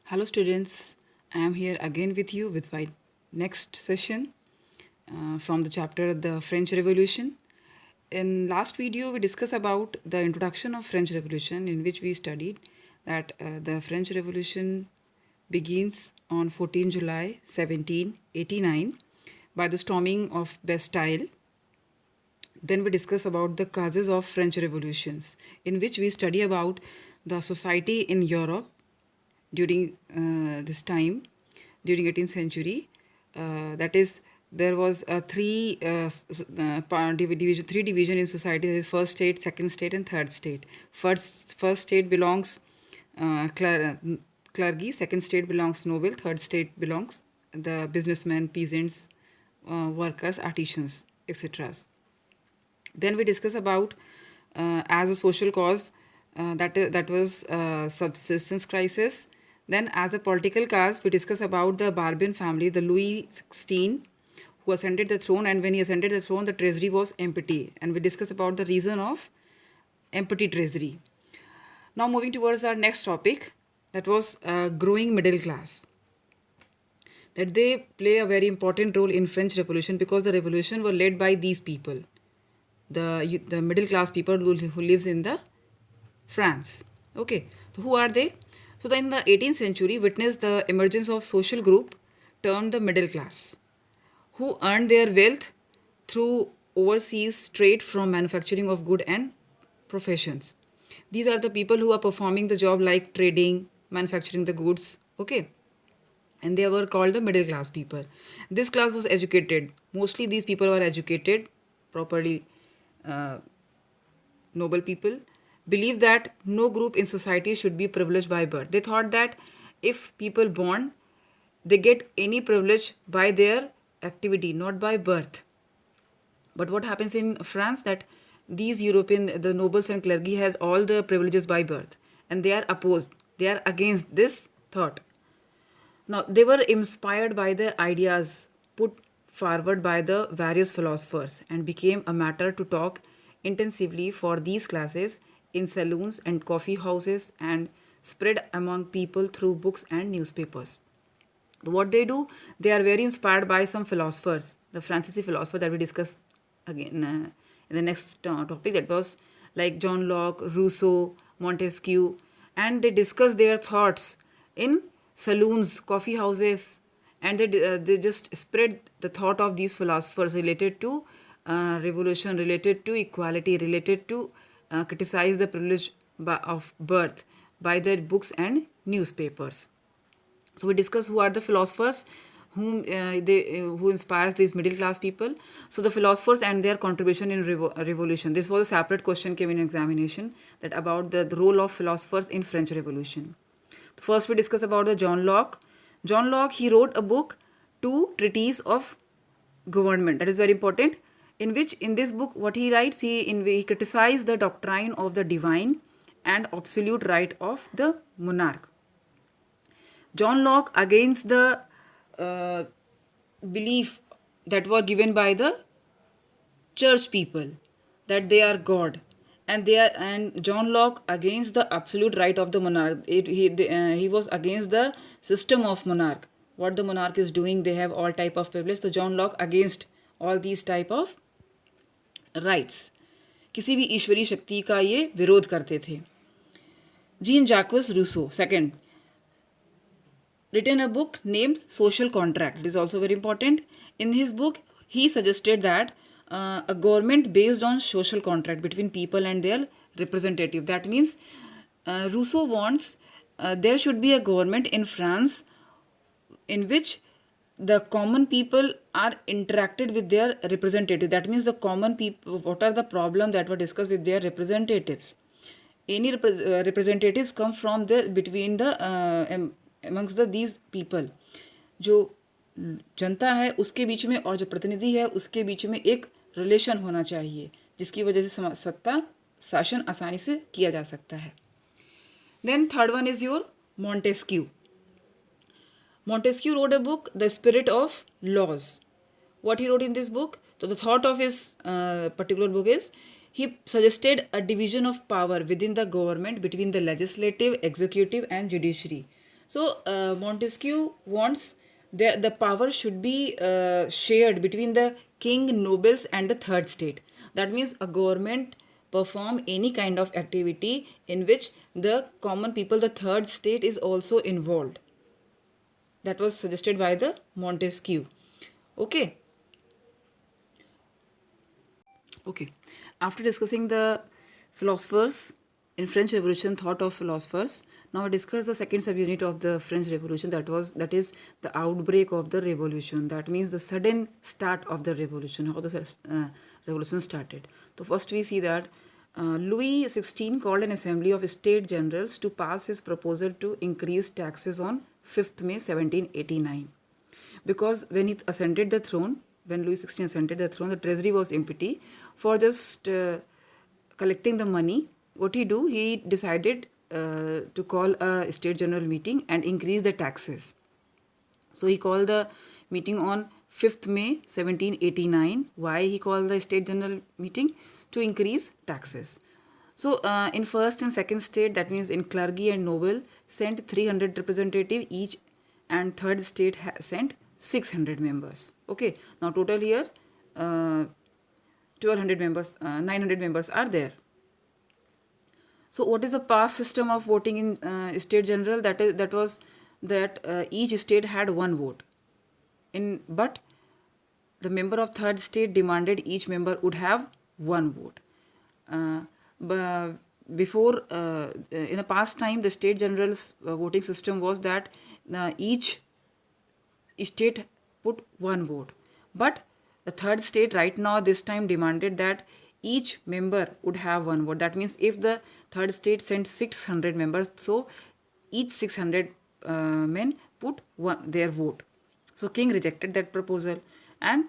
Hello, students. I am here again with you with my next session from the chapter The French Revolution. In last video, we discussed about the introduction of French Revolution, in which we studied that the French Revolution begins on 14 July 1789 by the storming of Bastille. Then we discuss about the causes of French revolutions, in which we study about the society in Europe during this time, during 18th century. That is, there was a three division in society. There is first state, second state, and third state. First state belongs clergy. Second state belongs noble. Third state belongs the businessmen, peasants, workers, artisans, etc. Then we discuss about as a social cause that was subsistence crisis. Then as a political cause, we discuss about the Bourbon family, the Louis XVI, who ascended the throne, and when he ascended the throne, the treasury was empty. And we discuss about the reason of empty treasury. Now moving towards our next topic, that was growing middle class. That they play a very important role in French Revolution because the revolution were led by these people, the middle class people who lives in the France. Okay, so who are they? So in the 18th century witnessed the emergence of social group termed the middle class, who earned their wealth through overseas trade from manufacturing of good and professions. These are the people who are performing the job like trading, manufacturing the goods. Okay, and they were called the middle class people. This class was educated. Mostly these people were educated, properly noble people, believed that no group in society should be privileged by birth. They thought that if people born, they get any privilege by their activity, not by birth. But what happens in France that these European, the nobles and clergy has all the privileges by birth, and they are opposed. They are against this thought. Now, they were inspired by the ideas put forward by the various philosophers and became a matter to talk intensively for these classes in saloons and coffee houses and spread among people through books and newspapers. What they do, they are very inspired by some philosophers, the Francis philosopher that we discuss again in the next topic, that was like John Locke, Rousseau, Montesquieu, and they discuss their thoughts in saloons, coffee houses, and they just spread the thought of these philosophers related to revolution, related to equality, related to criticize the privilege of birth by their books and newspapers. So we discuss who are the philosophers who inspires these middle class people. So the philosophers and their contribution in revolution. This was a separate question came in examination, that about the role of philosophers in French Revolution. First we discuss about the John Locke. John Locke, he wrote a book, Two Treatises of Government. That is very important. In this book, what he writes, he criticized the doctrine of the divine and absolute right of the monarch. John Locke against the belief that were given by the church people, that they are God, and John Locke against the absolute right of the monarch. He was against the system of monarch. What the monarch is doing, they have all type of privilege. So John Locke against all these type of rights. किसी भी ईश्वरीय शक्ति का ये विरोध करते थे. Jean Jacques Rousseau, second, written a book named Social Contract. It is also very important. In his book, he suggested that a government based on social contract between people and their representative. That means Rousseau wants there should be a government in France in which the common people are interacted with their representative. That means the common people, what are the problem that were discussed with their representatives. Any representatives come from the between the amongst the these people. जो जनता है उसके बीच में और जो प्रतिनिधि है उसके बीच में एक रिलेशन होना चाहिए, जिसकी वजह से सत्ता शासन आसानी से किया जा सकता है. Then third one is your Montesquieu. Montesquieu wrote a book, The Spirit of Laws. What he wrote in this book? So the thought of his particular book is, he suggested a division of power within the government between the legislative, executive and judiciary. So Montesquieu wants the power should be shared between the king, nobles, and the third state. That means a government perform any kind of activity in which the common people, the third state, is also involved. That was suggested by the Montesquieu. Okay. Okay. After discussing the philosophers in French Revolution, thought of philosophers, now I discuss the second subunit of the French Revolution. That is the outbreak of the revolution. That means the sudden start of the revolution. How the revolution started. So first we see that Louis XVI called an assembly of state generals to pass his proposal to increase taxes on 5th May 1789. Because when he ascended the throne, when Louis XVI ascended the throne, the treasury was empty. For just collecting the money, what he do? He decided to call a state general meeting and increase the taxes. So he called the meeting on 5th May 1789. Why he called the state general meeting? To increase taxes. So in first and second state, that means in clergy and noble, sent 300 representative each, and third state sent 600 members. Okay, now total here 1200 members, 900 members are there. So what is the past system of voting in state general? That was that each state had one vote. But the member of third state demanded each member would have one vote. Before in the past time, the state general's voting system was that each state put one vote, but the third state right now this time demanded that each member would have one vote. That means if the third state sent 600 members, so each 600 men put their vote. So king rejected that proposal. And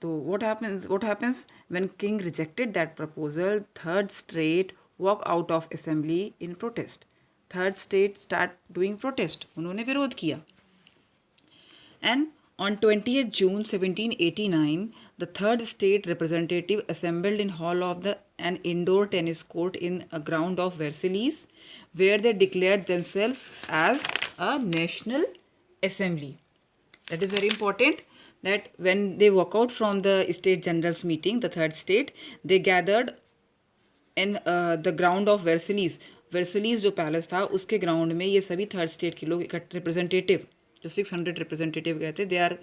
so what happens when king rejected that proposal? Third state walk out of assembly in protest. Third state start doing protest. उन्होंने विरोध किया. And on 20th June 1789, the third state representative assembled in hall of an indoor tennis court in a ground of Versailles, where they declared themselves as a national assembly. That is very important, that when they walk out from the state generals meeting, the third state, they gathered in the ground of Versailles. Versailles जो palace था उसके ground में ये सभी third state के लोग representative जो 600 representative गए थे, they are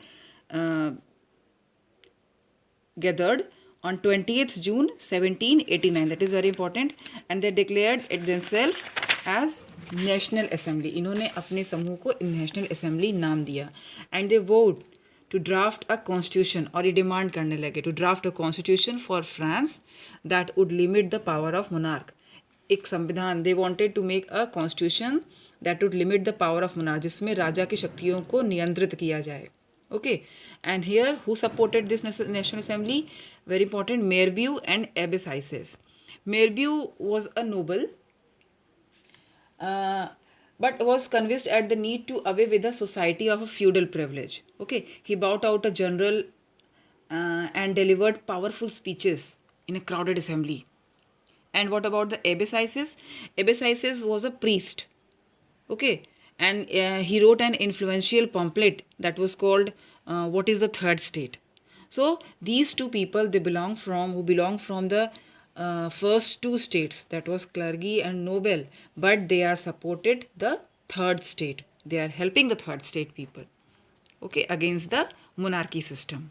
gathered on 20th June 1789. That is very important. And they declared it themselves as National Assembly. इन्होंने अपने समूह को National Assembly नाम दिया. And they vote to draft a constitution, और ये डिमांड करने लगे to draft a constitution for France that would limit the power of monarch. एक संविधान, they wanted to make a constitution that would limit the power of monarch, जिसमें राजा की शक्तियों को नियंत्रित किया जाए. Okay, and here who supported this National Assembly? Very important, Mirabeau and Abbassises. Mirabeau was a noble, but was convinced at the need to away with the society of a feudal privilege. Okay, he bowed out a general and delivered powerful speeches in a crowded assembly. And what about the Abbassises? Abbassises was a priest. Okay, and he wrote an influential pamphlet that was called What is the Third State? So these two people, who belong from the first two states, that was clergy and noble, but they are supported the third state. They are helping the third state people, okay, against the monarchy system.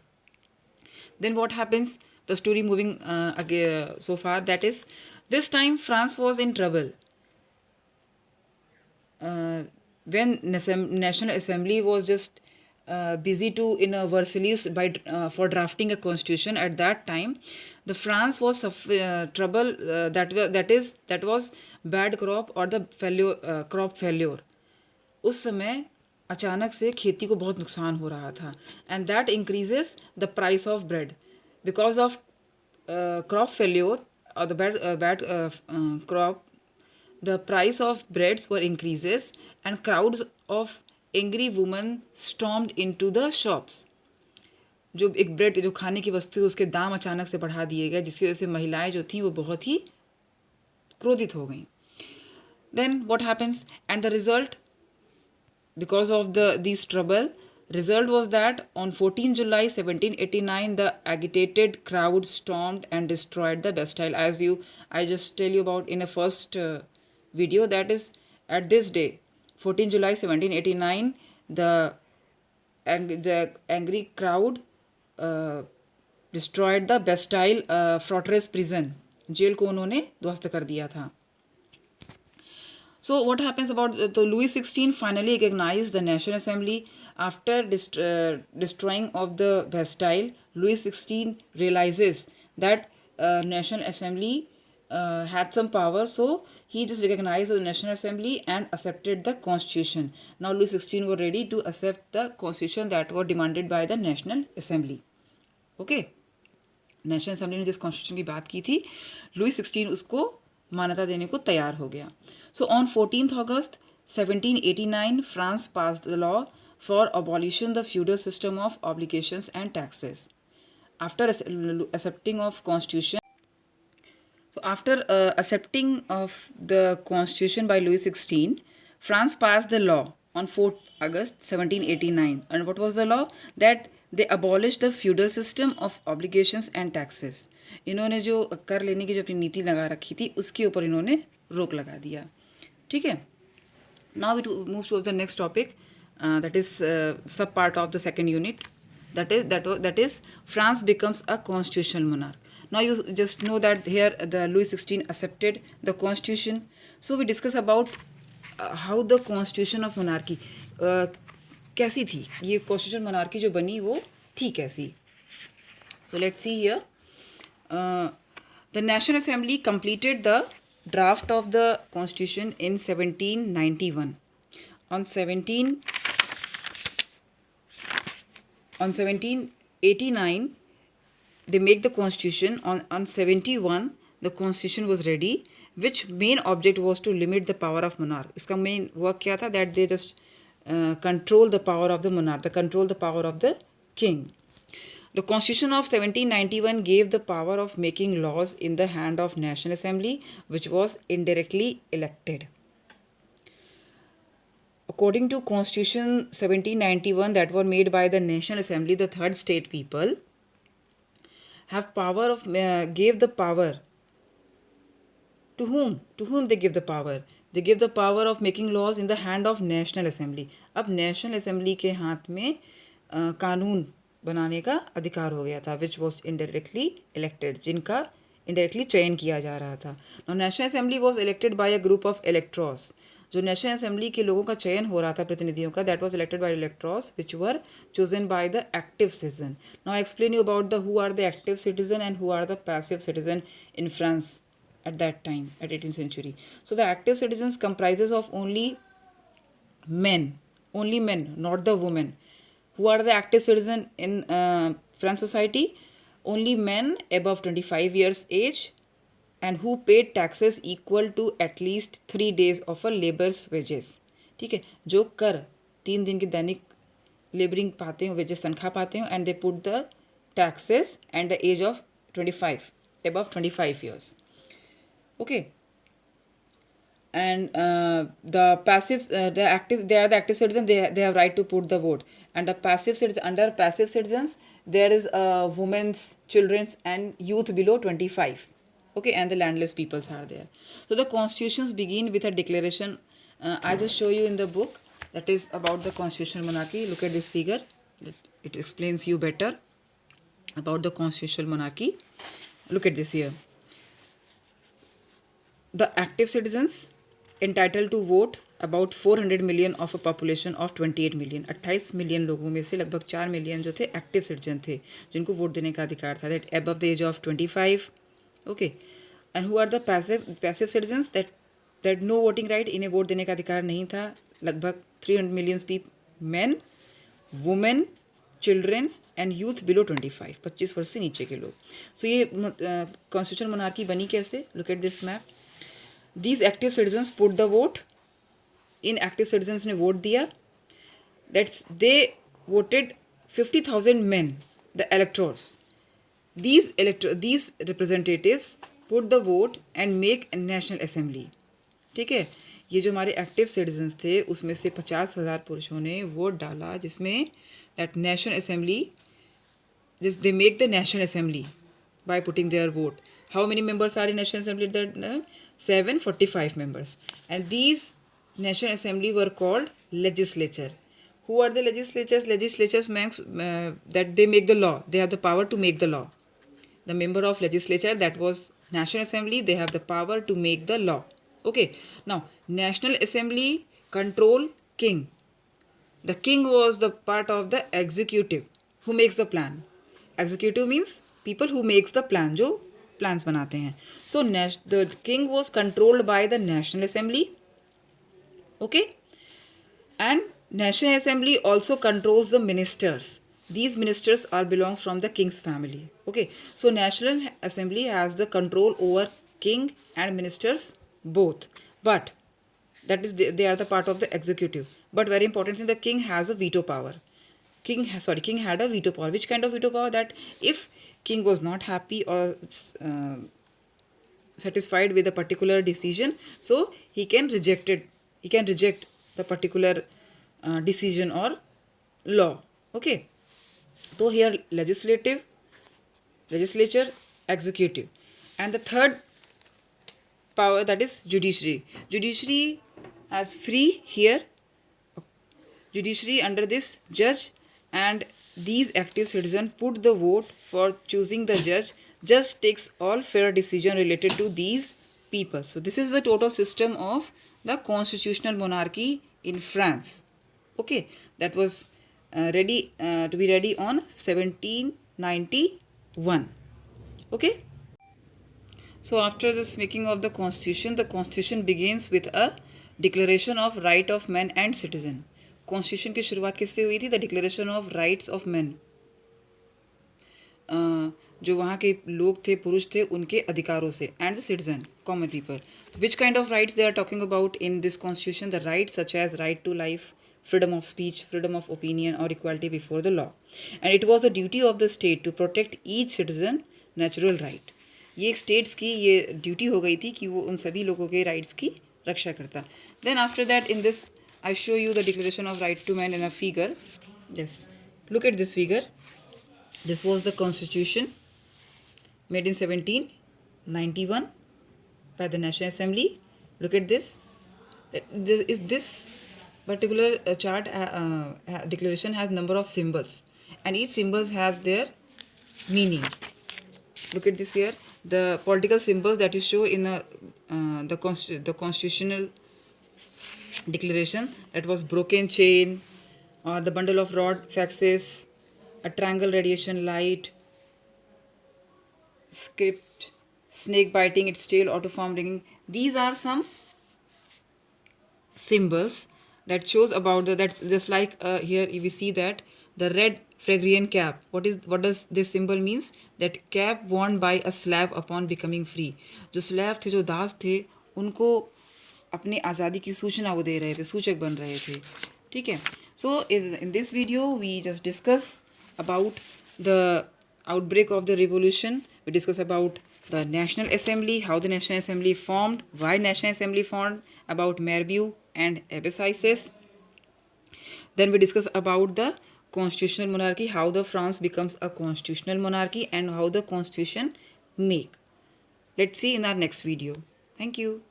Then what happens? The story moving again so far, that is, this time France was in trouble. When National Assembly was just busy in Versailles for drafting a constitution, at that time the France was trouble, that was bad crop or the failure, crop failure. उस समय अचानक से खेती को बहुत नुकसान हो रहा था, and that increases the price of bread because of crop failure or the bad crop. The price of breads were increases, and crowds of angry women stormed into the shops. जो एक ब्रेड जो खाने की वस्तु है उसके दाम अचानक से बढ़ा दिए गए, जिसकी वजह से महिलाएं जो थीं वो बहुत ही क्रोधित हो गईं. Then what happens? And the result, because of these trouble, result was that on 14 July 1789 the agitated crowd stormed and destroyed the Bastille. As I just tell you about in a first video, that is at this day 14 July 1789 the angry crowd destroyed the Bastille fortress prison. Jail को उन्होंने ध्वस्त कर दिया था. So what happens about Louis XVI finally recognized the National Assembly after destroying of the Bastille. Louis XVI realizes that National Assembly had some power, so he just recognized the National Assembly and accepted the Constitution. Now Louis XVI were ready to accept the Constitution that were demanded by the National Assembly. Okay. National assembly ने जिस constitution की बात की थी, Louis 16 उसको मान्यता देने को तैयार हो गया. So on 14 August 1789 France pass the law for abolition the feudal system of obligations and taxes. After accepting of constitution, so after accepting of the constitution by Louis XVI, France passed the law on 4th August 1789. And what was the law? That they abolished the feudal system of obligations and taxes. इन्होंने जो कर लेने की जो अपनी नीति लगा रखी थी उसके ऊपर इन्होंने रोक लगा दिया. ठीक है. Now we move to the next topic, that is sub part of the second unit, that is France becomes a constitutional monarch. Now you just know that here the Louis XVI accepted the constitution. So we discuss about how the constitution of monarchy कैसी थी, ये constitution monarchy जो बनी वो थी कैसी. So let's see here. The national assembly completed the draft of the constitution in 1791. On 1789 they make the constitution. On 71 the constitution was ready, which main object was to limit the power of monarch. इसका main work क्या था? That they just control the power of the monarch, they control the power of the king. The Constitution of 1791 gave the power of making laws in the hand of National Assembly, which was indirectly elected. According to Constitution 1791 that were made by the National Assembly, the third state people have power of gave the power to whom? To whom they give the power? They give the power of making laws in the hand of National Assembly. अब National Assembly के हाथ में कानून बनाने का अधिकार हो गया था, which was indirectly elected, जिनका indirectly चयन किया जा रहा था. Now National Assembly was elected by a group of electors. जो नेशनल असेंबली के लोगों का चयन हो रहा था, प्रतिनिधियों का, that was elected by electors which were chosen by the active citizen. Now I explain you about the who are the active citizen and who are the passive citizen in France at that time, at 18th century. So the active citizens comprises of only men, not the women. Who are the active citizen in French society? Only men above 25 years age and who paid taxes equal to at least 3 days of a labor's wages. ठीक है, जो कर 3 दिन की दैनिक labouring पाते हो, wages तनख्वाह पाते हो, and they put the taxes and the age of 25, above 25 years. Okay, and the passive they are the active citizens. They have right to put the vote. And the passive citizens, under passive citizens there is women's, children's and youth below 25. Okay, and the landless peoples are there. So the constitutions begin with a declaration. I just show you in the book, that is about the constitutional monarchy. Look at this figure, it explains you better about the constitutional monarchy. Look at this here. The active citizens entitled to vote about 400 million of a population of 28 million. 28 million लोगों में से लगभग 4 million जो थे active citizen थे, जिनको vote देने का अधिकार था, that above the age of 25. Okay, and who are the passive citizens? that no voting right, इन्हें वोट देने का अधिकार नहीं था. लगभग 300 million men, women, children and youth below 25, 25 वर्ष से नीचे के लोग. सो ये कॉन्स्टिट्यूशन मोनार्की बनी कैसे? Look at this map. These active citizens put the vote. Inactive citizens ने वोट दिया. That's they voted 50,000 men, the electors. These representatives put the vote and make a national assembly. ठीक है, ये जो हमारे active citizens थे उसमें से 50,000 पुरुषों ने वोट डाला, जिसमें that national assembly, just they make the national assembly by putting their vote. How many members are in national assembly? That 745 members, and these national assembly were called legislature. Who are the legislatures? Legislatures means that they make the law. They have the power to make the law. The member of legislature, that was national assembly, they have the power to make the law. Okay, now national assembly control king. The king was the part of the executive who makes the plan. Executive means people who makes the plan, जो plans बनाते हैं. So the king was controlled by the national assembly. Okay, and national assembly also controls the ministers. These ministers are belongs from the king's family. Okay, so national assembly has the control over king and ministers both, but that is they are the part of the executive. But very important thing, the king has a veto power. King had a veto power. Which kind of veto power? That if king was not happy or satisfied with a particular decision, so he can reject it. He can reject the particular decision or law. Okay. So here legislature, executive, and the third power, that is judiciary. Judiciary as free here. Judiciary under this judge, and these active citizens put the vote for choosing the judge. Judge takes all fair decision related to these people. So this is the total system of the constitutional monarchy in France. Okay, that was ready to be ready on 1791. Okay. So after this making of the constitution begins with a declaration of right of men and citizen. Constitution की शुरुआत किससे हुई थी? The declaration of rights of man. जो वहाँ के लोग थे, पुरुष थे, उनके अधिकारों से, and the citizen, common people. Which kind of rights they are talking about in this constitution? The rights such as right to life, freedom of speech, freedom of opinion or equality before the law. And it was the duty of the state to protect each citizen natural right. ये states की ये duty हो गई थी कि वो उन सभी लोगों के राइट्स की रक्षा करता. Then after that, in this I show you the Declaration of Right to Man in a figure. Yes, look at this figure. This was the Constitution made in 1791 by the National Assembly. Look at this. This particular chart declaration has number of symbols, and each symbols have their meaning. Look at this here. The political symbols that you show in the constitutional declaration, that was broken chain, or the bundle of rod faxes, a triangle radiation light, script, snake biting its tail, autoform ringing. These are some symbols that shows about that's just like here we see that the red Phrygian cap. What does this symbol means? That cap worn by a slave upon becoming free. जो slave थे, जो दास थे, उनको अपने आज़ादी की सूचना वो दे रहे थे, सूचक बन रहे थे. ठीक है. So in this video we just discuss about the outbreak of the revolution. We discuss about the National Assembly, how the National Assembly formed, why National Assembly formed, about Merbeau and Abbassides. Then we discuss about the constitutional monarchy, how the France becomes a constitutional monarchy, and how the constitution make. Let's see in our next video. Thank you.